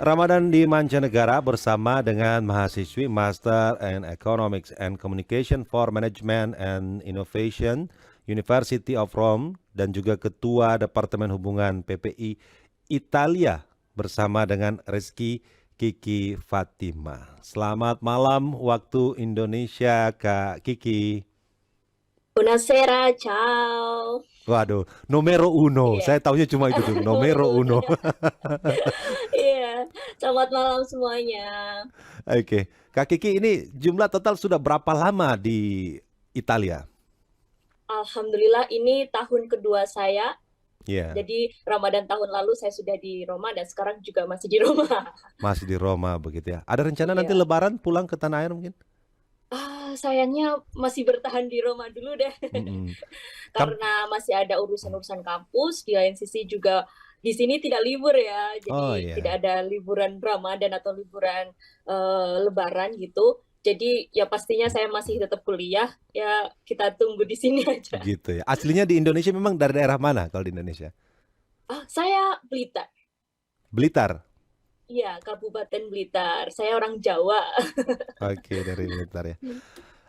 Ramadan di mancanegara bersama dengan mahasiswi Master in Economics and Communication for Management and Innovation University of Rome dan juga Ketua Departemen Hubungan PPI Italia bersama dengan Rizky Kiki Fatima. Selamat malam waktu Indonesia Kak Kiki. Buonasera, ciao. Waduh, numero uno. Iya. Saya taunya cuma itu tuh, Nomor numero uno uno. ya. Iya. Selamat malam semuanya. Oke, Kak Kiki ini jumlah total sudah berapa lama di Italia? Alhamdulillah ini tahun kedua saya. Ya, Jadi Ramadan tahun lalu saya sudah di Roma dan sekarang juga masih di Roma. masih di Roma begitu ya. Ada rencana nanti Iya. Lebaran pulang ke tanah air mungkin? Sayangnya masih bertahan di Roma dulu deh. Mm-mm. Kam Karena masih ada urusan-urusan kampus. Di lain sisi juga di sini tidak libur ya. oh Jadi ya, tidak ada liburan Ramadan atau liburan Lebaran gitu. Jadi ya pastinya saya masih tetap kuliah. Ya kita tunggu di sini aja. gitu ya. Aslinya di Indonesia memang dari daerah mana kalau di Indonesia? Saya Blitar. Blitar. Iya, Kabupaten Blitar. Saya orang Jawa. Oke, dari Blitar ya.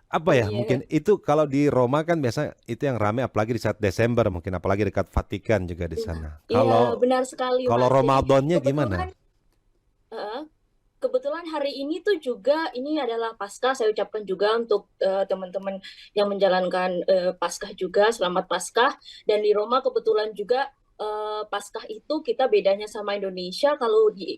Apa ya? Iya. Mungkin itu kalau di Roma kan biasa itu yang ramai apalagi di saat Desember mungkin apalagi dekat Vatikan juga di Iya, sana. iya, Kalau benar sekali kalau Mas. Jadi Ramadannya gimana? kebetulan eh, kebetulan hari ini tuh juga ini adalah Paskah. Saya ucapkan juga untuk teman-teman yang menjalankan Paskah juga, selamat Paskah. Dan di Roma kebetulan juga Paskah itu kita bedanya sama Indonesia. Kalau di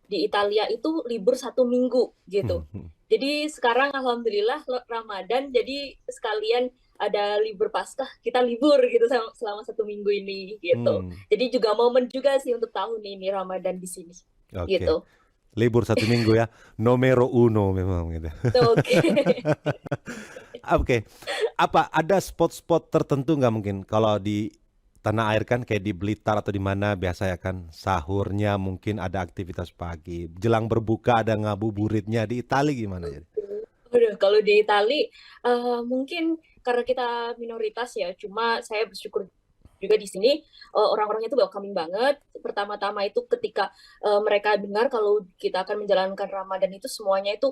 Italia itu libur 1 minggu gitu. Jadi sekarang Alhamdulillah Ramadan, jadi sekalian ada libur Paskah, kita libur gitu selama 1 minggu ini gitu. Hmm, Jadi juga momen juga sih untuk tahun ini Ramadan di sini oke. gitu. Libur 1 minggu ya, nomero uno memang gitu. Oke. Oke, apa ada spot-spot tertentu nggak mungkin kalau di tanah air kan kayak di Blitar atau di mana biasa ya kan sahurnya mungkin ada aktivitas pagi, jelang berbuka ada ngabuburitnya di Itali gimana jadi? Waduh, kalau di Itali mungkin karena kita minoritas ya, cuma saya bersyukur juga di sini orang-orangnya itu welcoming banget. Pertama-tama itu ketika mereka dengar kalau kita akan menjalankan Ramadan itu semuanya itu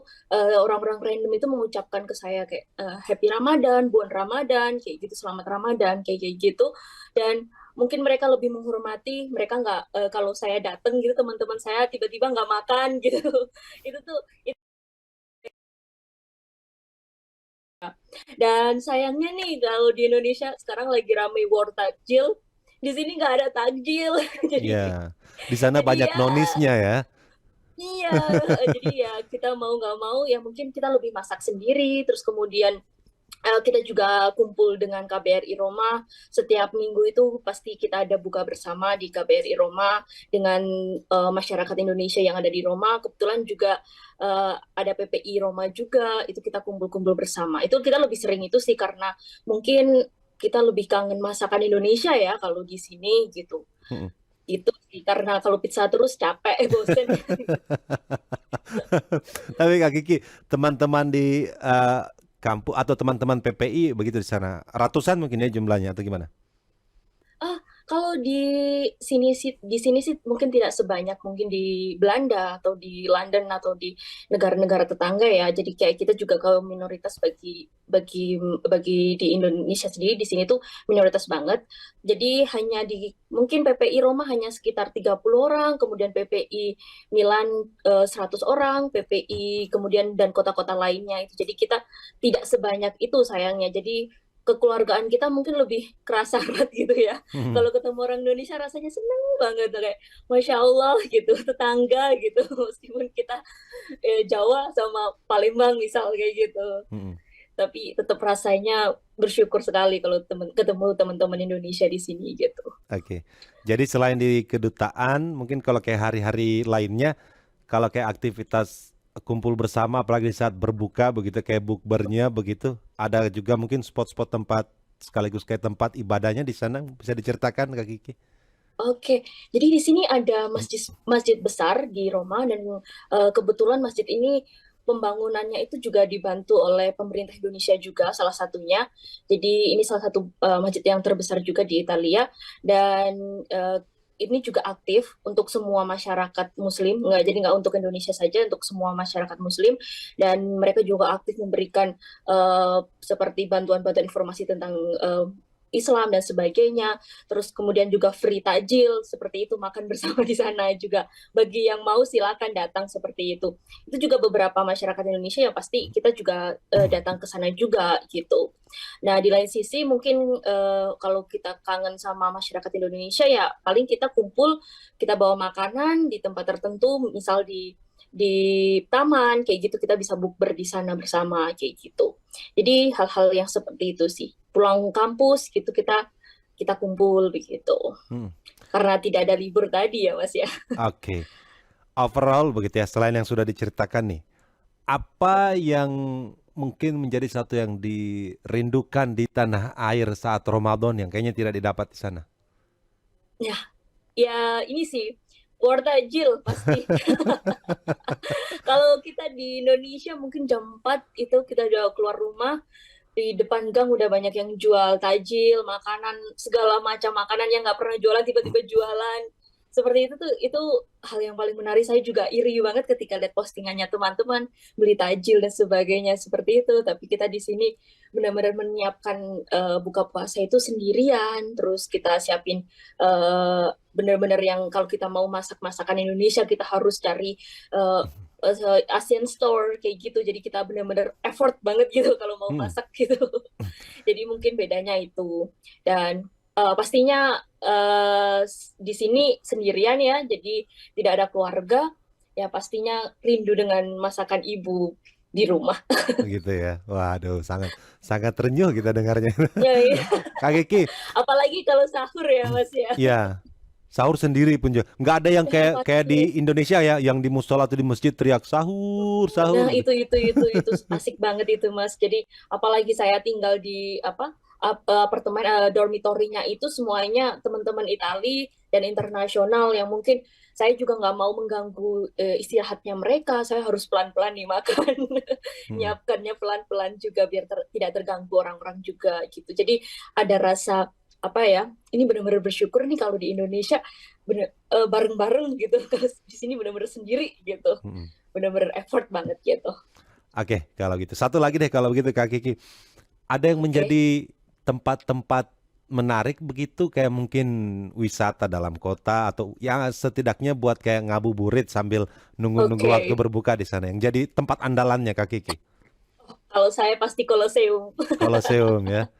orang-orang random itu mengucapkan ke saya kayak Happy Ramadan, Buon Ramadan, kayak gitu, Selamat Ramadan, kayak kayak gitu. Dan mungkin mereka lebih menghormati, mereka nggak kalau saya datang gitu teman-teman saya tiba-tiba nggak makan gitu. Itu tuh Dan sayangnya nih kalau di Indonesia sekarang lagi ramai war takjil, di sini nggak ada takjil. jadi Ya, di sana jadi banyak ya nonisnya ya. iya, jadi ya kita mau nggak mau ya mungkin kita lebih masak sendiri, terus kemudian kita juga kumpul dengan KBRI Roma. Setiap minggu itu pasti kita ada buka bersama di KBRI Roma dengan masyarakat Indonesia yang ada di Roma. Kebetulan juga ada PPI Roma juga, itu kita kumpul-kumpul bersama. Itu kita lebih sering itu sih karena mungkin kita lebih kangen masakan Indonesia ya kalau di sini gitu. Itu sih karena kalau pizza terus capek, bosen. Tapi Kak Kiki, teman-teman di kampus atau teman-teman PPI begitu di sana, ratusan mungkin ya jumlahnya atau gimana? Ah, kalau di sini sih mungkin tidak sebanyak mungkin di Belanda atau di London atau di negara-negara tetangga ya. Jadi kayak kita juga kalau minoritas bagi bagi bagi di Indonesia sendiri di sini tuh minoritas banget. Jadi hanya di mungkin PPI Roma hanya sekitar 30 orang, kemudian PPI Milan 100 orang, PPI kemudian dan kota-kota lainnya itu. Jadi kita tidak sebanyak itu sayangnya. Jadi kekeluargaan kita mungkin lebih kerasa banget gitu ya. Kalau ketemu orang Indonesia rasanya seneng banget kayak Masya Allah gitu, tetangga gitu. Meskipun kita Jawa sama Palembang misal kayak gitu. Tapi tetap rasanya bersyukur sekali kalau ketemu teman-teman Indonesia di sini gitu. Oke. Jadi selain di kedutaan, mungkin kalau kayak hari-hari lainnya, kalau kayak aktivitas kumpul bersama, apalagi di saat berbuka begitu, kayak bukbernya begitu, ada juga mungkin spot-spot tempat sekaligus kayak tempat ibadahnya di sana bisa diceritakan Kak Kiki? Oke, jadi di sini ada masjid masjid besar di Roma dan kebetulan masjid ini pembangunannya itu juga dibantu oleh pemerintah Indonesia juga salah satunya. Jadi ini salah satu masjid yang terbesar juga di Italia dan ini juga aktif untuk semua masyarakat Muslim, nggak untuk Indonesia saja, untuk semua masyarakat Muslim, dan mereka juga aktif memberikan seperti bantuan-bantuan informasi tentang Islam dan sebagainya. Terus kemudian juga free takjil seperti itu, makan bersama di sana juga. Bagi yang mau silakan datang seperti itu. Itu juga beberapa masyarakat Indonesia yang pasti kita juga datang ke sana juga gitu. Nah, di lain sisi mungkin kalau kita kangen sama masyarakat Indonesia ya paling kita kumpul, kita bawa makanan di tempat tertentu, misal di taman kayak gitu, kita bisa bukber di sana bersama kayak gitu. Jadi hal-hal yang seperti itu sih. Pulang kampus gitu kita kumpul begitu. Hmm. Karena tidak ada libur tadi ya Mas ya. Oke. Overall begitu ya, selain yang sudah diceritakan nih, apa yang mungkin menjadi satu yang dirindukan di tanah air saat Ramadan yang kayaknya tidak didapat di sana? Ya ini sih war takjil pasti. Kalau kita di Indonesia mungkin jam 4 itu kita udah keluar rumah, di depan gang udah banyak yang jual tajil, makanan, segala macam makanan yang nggak pernah jualan tiba-tiba jualan. Seperti itu tuh, itu hal yang paling menarik. Saya juga iri banget ketika lihat postingannya teman-teman beli tajil dan sebagainya seperti itu. Tapi kita di sini benar-benar menyiapkan buka puasa itu sendirian. Terus kita siapin benar-benar yang kalau kita mau masak masakan Indonesia kita harus cari Asian store kayak gitu. Jadi kita benar-benar effort banget gitu kalau mau masak gitu. Jadi mungkin bedanya itu. Dan pastinya di sini sendirian ya, jadi tidak ada keluarga. Ya pastinya rindu dengan masakan ibu di rumah. Begitu ya. Waduh, sangat sangat renyuh kita dengarnya. Ya, ya. Kak Kiki, Apalagi kalau sahur ya Mas ya. ya sahur sendiri pun juga. Nggak ada yang Ya, kayak pasti. di Indonesia ya, yang di musola atau di masjid teriak sahur, sahur Nah, gitu. itu asik banget itu, Mas. Jadi, apalagi saya tinggal di apa apartemen dormitorinya itu semuanya teman-teman Itali dan internasional yang mungkin saya juga nggak mau mengganggu istirahatnya mereka. Saya harus pelan-pelan nih makan, Hmm. nyiapkannya pelan-pelan juga biar tidak terganggu orang-orang juga gitu. Jadi ada rasa apa ya? Ini benar-benar bersyukur nih kalau di Indonesia bareng-bareng gitu. Kalau di sini benar-benar sendiri gitu, Hmm. benar-benar effort banget gitu. Oke, kalau gitu. Satu lagi deh kalau begitu Kak Kiki. Ada yang Oke, menjadi tempat-tempat menarik begitu kayak mungkin wisata dalam kota atau ya setidaknya buat kayak ngabuburit sambil nunggu-nunggu oke. waktu berbuka di sana yang jadi tempat andalannya Kak Kiki. Kalau saya pasti Koloseum. Koloseum ya.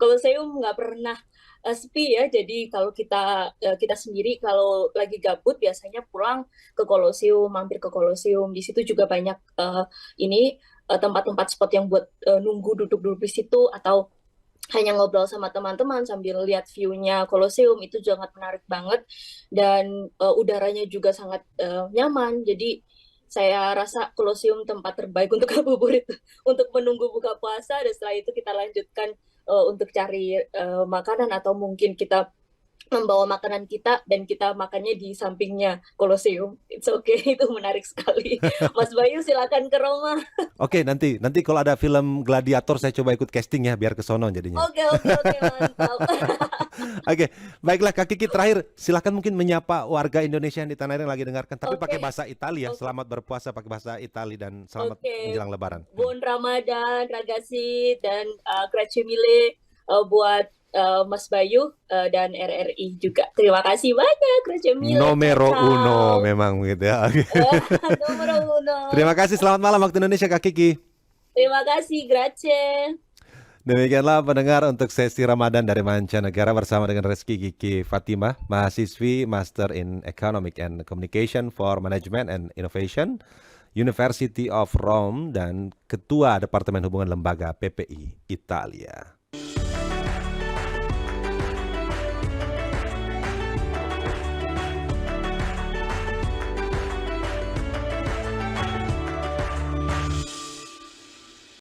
Koloseum nggak pernah sepi ya. Jadi kalau kita sendiri kalau lagi gabut biasanya pulang ke Koloseum, mampir ke Koloseum. Di situ juga banyak ini tempat-tempat spot yang buat nunggu duduk-duduk di situ atau hanya ngobrol sama teman-teman sambil lihat view-nya Koloseum. Itu sangat menarik banget dan udaranya juga sangat nyaman. Jadi saya rasa Koloseum tempat terbaik untuk ngabuburit, untuk menunggu buka puasa dan setelah itu kita lanjutkan untuk cari makanan atau mungkin kita membawa makanan kita dan kita makannya di sampingnya Koloseum. It's okay, itu menarik sekali. Mas Bayu silakan ke Roma. Oke, nanti kalau ada film Gladiator saya coba ikut casting ya biar ke sono jadinya. Oke, oke, oke, mantap. Oke, baiklah Kak Kiki terakhir silakan mungkin menyapa warga Indonesia yang di tanah air yang lagi dengarkan tapi pakai Oke, bahasa Italia. oke, Selamat berpuasa pakai bahasa Italia dan selamat oke. menjelang Lebaran. Buon Ramadan, ragazzi, dan grazie mille buat Mas Bayu dan RRI juga. Terima kasih banyak, grazie mille. Ciao, Nomero uno ciao. memang gitu ya. Oke. Numero uno. Terima kasih, selamat malam waktu Indonesia Kak Kiki. Terima kasih, grazie. Demikianlah pendengar untuk sesi Ramadan dari mancanegara bersama dengan Reski Kiki Fatimah, mahasiswi Master in Economic and Communication for Management and Innovation, University of Rome dan Ketua Departemen Hubungan Lembaga PPI Italia.